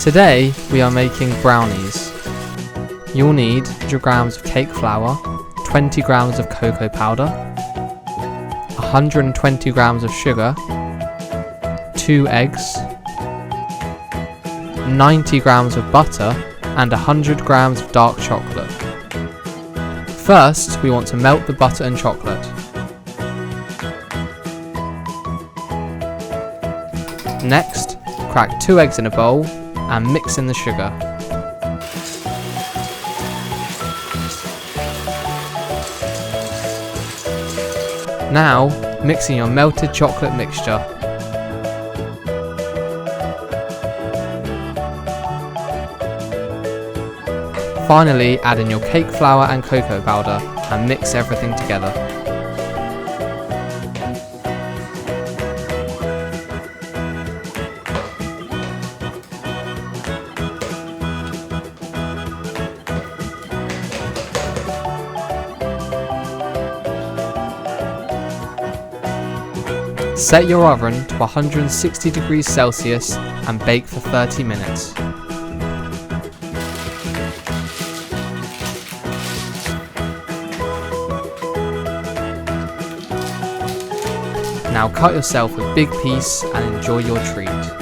Today we are making brownies. You'll need 100 grams of cake flour, 20 grams of cocoa powder, 120 grams of sugar, 2 eggs, 90 grams of butter and 100 grams of dark chocolate. First, we want to melt the butter and chocolate. Next, crack 2 eggs in a bowl and mix in the sugar. Now, mix in your melted chocolate mixture. Finally, add in your cake flour and cocoa powder and mix everything together. Set your oven to 160 degrees Celsius and bake for 30 minutes. Now cut yourself a big piece and enjoy your treat.